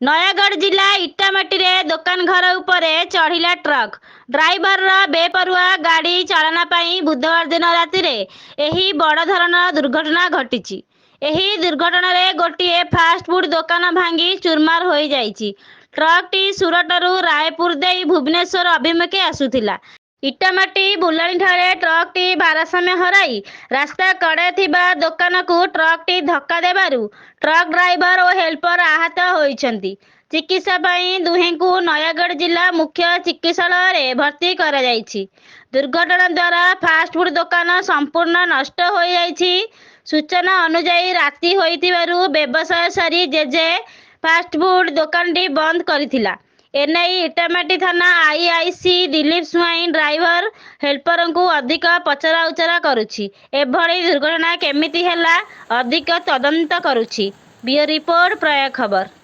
ନୟାଗଡ଼ ଜିଲ୍ଲା ଇଟାମାଟିରେ ଦୋକାନ ଘର ଉପରେ ଚଢ଼ିଲା ଟ୍ରକ୍। ଡ୍ରାଇଭରର ବେପରୁଆ ଗାଡ଼ି ଚାଳନା ପାଇଁ ବୁଧବାର ଦିନ ରାତିରେ ଏହି ବଡ଼ ଧରଣର ଦୁର୍ଘଟଣା ଘଟିଛି। ଏହି ଦୁର୍ଘଟଣାରେ ଗୋଟିଏ ଫାଷ୍ଟଫୁଡ୍ ଦୋକାନ ଭାଙ୍ଗି ଚୁରମାର ହୋଇଯାଇଛି। ଟ୍ରକ୍ଟି ସୁରଟରୁ ରାୟପୁର ଦେଇ ଭୁବନେଶ୍ୱର ଅଭିମୁଖେ ଆସୁଥିଲା। ଇଟାମାଟି ବୁଲାଣିଠାରେ ଟ୍ରକ୍ଟି ଭାରସାମ୍ୟ ହରାଇ ରାସ୍ତା କଡ଼ରେ ଥିବା ଦୋକାନକୁ ଟ୍ରକ୍ଟି ଧକ୍କା ଦେବାରୁ ଟ୍ରକ୍ ଡ୍ରାଇଭର ଓ ହେଲ୍ପର ଆହତ ହୋଇଛନ୍ତି। ଚିକିତ୍ସା ପାଇଁ ଦୁହେଁଙ୍କୁ ନୟାଗଡ଼ ଜିଲ୍ଲା ମୁଖ୍ୟ ଚିକିତ୍ସାଳୟରେ ଭର୍ତ୍ତି କରାଯାଇଛି। ଦୁର୍ଘଟଣା ଦ୍ୱାରା ଫାଷ୍ଟଫୁଡ୍ ଦୋକାନ ସମ୍ପୂର୍ଣ୍ଣ ନଷ୍ଟ ହୋଇଯାଇଛି। ସୂଚନା ଅନୁଯାୟୀ ରାତି ହୋଇଥିବାରୁ ବ୍ୟବସାୟ ସାରି ଜେଜେ ଫାଷ୍ଟଫୁଡ୍ ଦୋକାନଟି ବନ୍ଦ କରିଥିଲା। ଏନେଇ ଇଟାମାଟି ଥାନା ଆଇଆଇସି ଦିଲ୍ଲୀପ ସ୍ୱାଇଁ ଡ୍ରାଇଭର ହେଲ୍ପରଙ୍କୁ ଅଧିକ ପଚରାଉଚରା କରୁଛି। ଏଭଳି ଦୁର୍ଘଟଣା କେମିତି ହେଲା ଅଧିକ ତଦନ୍ତ କରୁଛି। ବ୍ୟୁରୋ ରିପୋର୍ଟ, ପ୍ରୟାଗ ଖବର।